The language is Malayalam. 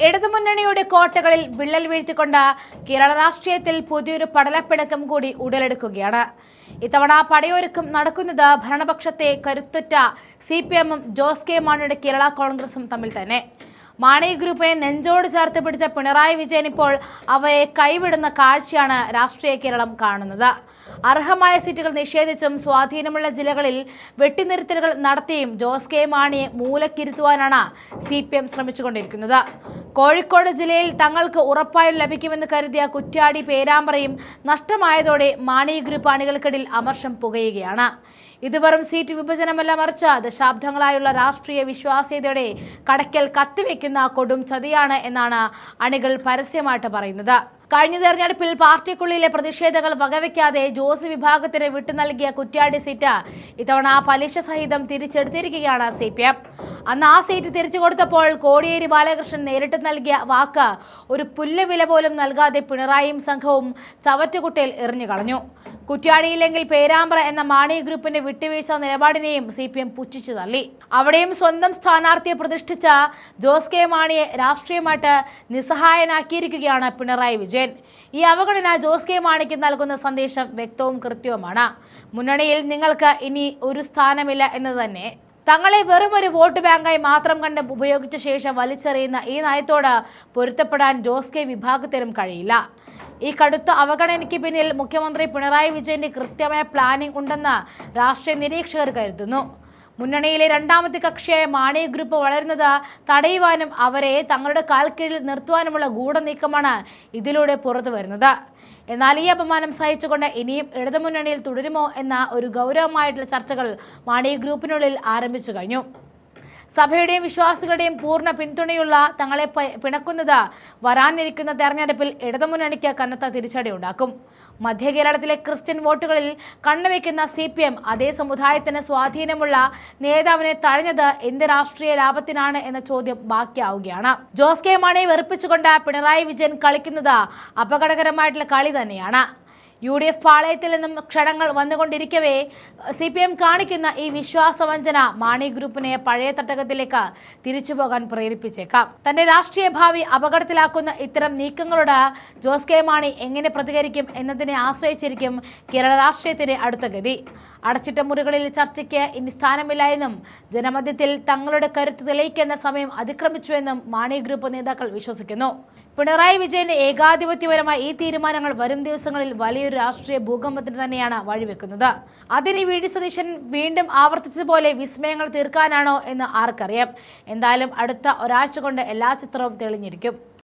ഇടതുമുന്നണിയുടെ കോട്ടകളിൽ വിള്ളൽ വീഴ്ത്തിക്കൊണ്ട് കേരള രാഷ്ട്രീയത്തിൽ പുതിയൊരു പടലപ്പിണക്കം കൂടി ഉടലെടുക്കുകയാണ്. ഇത്തവണ പടയൊരുക്കം നടക്കുന്നത് ഭരണപക്ഷത്തെ കരുത്തുറ്റ CPM-ഉം ജോസ് കെ മാണിയുടെ കേരള കോൺഗ്രസും തമ്മിൽ തന്നെ. മാണി ഗ്രൂപ്പിനെ നെഞ്ചോട് ചേർത്ത് പിടിച്ച പിണറായി വിജയൻ ഇപ്പോൾ അവയെ കൈവിടുന്ന കാഴ്ചയാണ് രാഷ്ട്രീയ കേരളം കാണുന്നത്. അർഹമായ സീറ്റുകൾ നിഷേധിച്ചും സ്വാധീനമുള്ള ജില്ലകളിൽ വെട്ടിനിർത്തലുകൾ നടത്തിയും ജോസ് കെ മാണിയെ മൂലക്കിരുത്തുവാനാണ് CPM ശ്രമിച്ചുകൊണ്ടിരിക്കുന്നത്. കോഴിക്കോട് ജില്ലയിൽ തങ്ങൾക്ക് ഉറപ്പായും ലഭിക്കുമെന്ന് കരുതിയ കുറ്റ്യാടി, പേരാമ്പ്രയും നഷ്ടമായതോടെ മാണി ഗ്രൂപ്പ് അണികൾക്കിടയിൽ അമർഷം പുകയുകയാണ്. ഇത് വെറും സീറ്റ് വിഭജനമല്ല, മറിച്ച് ദശാബ്ദങ്ങളായുള്ള രാഷ്ട്രീയ വിശ്വാസ്യതയുടെ കടയ്ക്കൽ കത്തിവെക്കുന്ന കൊടും ചതിയാണ് എന്നാണ് അണികൾ പരസ്യമായിട്ട് പറയുന്നത്. കഴിഞ്ഞ തെരഞ്ഞെടുപ്പിൽ പാർട്ടിക്കുള്ളിലെ പ്രതിഷേധങ്ങൾ വകവയ്ക്കാതെ ജോസ് വിഭാഗത്തിന് വിട്ടു നൽകിയ കുറ്റ്യാടി സീറ്റ് ഇത്തവണ പലിശ സഹിതം തിരിച്ചെടുത്തിരിക്കുകയാണ് CPM. അന്ന് ആ സീറ്റ് തിരിച്ചു കൊടുത്തപ്പോൾ കോടിയേരി ബാലകൃഷ്ണൻ നേരിട്ട് നൽകിയ വാക്ക് ഒരു പുല്ലുവില പോലും നൽകാതെ പിണറായിയും സംഘവും ചവറ്റുകുട്ടയിൽ എറിഞ്ഞു കളഞ്ഞു. കുറ്റ്യാടിയില്ലെങ്കിൽ പേരാമ്പ്ര എന്ന മാണി ഗ്രൂപ്പിന്റെ വിട്ടുവീഴ്ച നിലപാടിനെയും CPM പുച്ഛിച്ചു തള്ളി. അവിടെയും സ്വന്തം സ്ഥാനാർത്ഥിയെ പ്രതിഷ്ഠിച്ച ജോസ് കെ മാണിയെ രാഷ്ട്രീയമായിട്ട് നിസ്സഹായനാക്കിയിരിക്കുകയാണ് പിണറായി വിജയൻ. ഈ അവഗണന ജോസ് കെ മാണിക്ക് നൽകുന്ന സന്ദേശം വ്യക്തവും കൃത്യവുമാണ്. മുന്നണിയിൽ നിങ്ങൾക്ക് ഇനി ഒരു സ്ഥാനമില്ല എന്ന് തന്നെ. തങ്ങളെ വെറും ഒരു വോട്ട് ബാങ്കായി മാത്രം കണ്ട് ഉപയോഗിച്ച ശേഷം വലിച്ചെറിയുന്ന ഈ നയത്തോട് പൊരുത്തപ്പെടാൻ ജോസ് കെ വിഭാഗത്തിനും കഴിയില്ല. ഈ കടുത്ത അവഗണനയ്ക്ക് പിന്നിൽ മുഖ്യമന്ത്രി പിണറായി വിജയന്റെ കൃത്യമായ പ്ലാനിംഗ് ഉണ്ടെന്ന് രാഷ്ട്രീയ നിരീക്ഷകർ കരുതുന്നു. മുന്നണിയിലെ രണ്ടാമത്തെ കക്ഷിയായ മാണി ഗ്രൂപ്പ് വളരുന്നത് തടയുവാനും അവരെ തങ്ങളുടെ കാൽക്കീഴിൽ നിർത്തുവാനുമുള്ള ഗൂഢനീക്കമാണ് ഇതിലൂടെ പുറത്തു വരുന്നത്. എന്നാൽ ഈ അപമാനം സഹിച്ചുകൊണ്ട് ഇനിയും ഇടതുമുന്നണിയിൽ തുടരുമോ എന്ന ഒരു ഗൗരവമായിട്ടുള്ള ചർച്ചകൾ മാണി ഗ്രൂപ്പിനുള്ളിൽ ആരംഭിച്ചു കഴിഞ്ഞു. സഭയുടെയും വിശ്വാസികളുടെയും പൂർണ്ണ പിന്തുണയുള്ള തങ്ങളെ പിണക്കുന്നത് വരാനിരിക്കുന്ന തെരഞ്ഞെടുപ്പിൽ ഇടതുമുന്നണിക്ക് കനത്ത തിരിച്ചടി ഉണ്ടാക്കും. മധ്യ കേരളത്തിലെ ക്രിസ്ത്യൻ വോട്ടുകളിൽ കണ്ണുവെക്കുന്ന CPM അതേ സമുദായത്തിന് സ്വാധീനമുള്ള നേതാവിനെ തഴഞ്ഞത് എന്ത് രാഷ്ട്രീയ ലാഭത്തിനാണ് എന്ന ചോദ്യം ബാക്കിയാവുകയാണ്. ജോസ് കെ മാണിയെ വെറുപ്പിച്ചുകൊണ്ട് പിണറായി വിജയൻ കളിക്കുന്നത് അപകടകരമായിട്ടുള്ള കളി തന്നെയാണ്. UDF പാളയത്തിൽ നിന്നും ക്ഷണങ്ങൾ വന്നുകൊണ്ടിരിക്കവേ CPM കാണിക്കുന്ന ഈ വിശ്വാസവഞ്ചന മാണി ഗ്രൂപ്പിനെ പഴയ തട്ടകത്തിലേക്ക് തിരിച്ചു പോകാൻ പ്രേരിപ്പിച്ചേക്കാം. തന്റെ രാഷ്ട്രീയ ഭാവി അപകടത്തിലാക്കുന്ന ഇത്തരം നീക്കങ്ങളോട് ജോസ് കെ മാണി എങ്ങനെ പ്രതികരിക്കും എന്നതിനെ ആശ്രയിച്ചിരിക്കും കേരള രാഷ്ട്രീയത്തിന്റെ അടുത്ത ഗതി. അടച്ചിട്ട മുറികളിൽ ചർച്ചയ്ക്ക് ഇനി സ്ഥാനമില്ല എന്നും ജനമധ്യത്തിൽ തങ്ങളുടെ കരുത്ത് തെളിയിക്കേണ്ട സമയം അതിക്രമിച്ചുവെന്നും മാണി ഗ്രൂപ്പ് നേതാക്കൾ വിശ്വസിക്കുന്നു. പിണറായി വിജയന്റെ ഏകാധിപത്യപരമായ ഈ തീരുമാനങ്ങൾ വരും ദിവസങ്ങളിൽ വലിയൊരു രാഷ്ട്രീയ ഭൂകമ്പത്തിന് തന്നെയാണ് വഴിവെക്കുന്നത്. അതിന് VD സതീശൻ വീണ്ടും ആവർത്തിച്ചതുപോലെ വിസ്മയങ്ങൾ തീർക്കാനാണോ എന്ന് ആർക്കറിയാം. എന്തായാലും അടുത്ത ഒരാഴ്ച കൊണ്ട് എല്ലാ ചിത്രവും തെളിഞ്ഞിരിക്കും.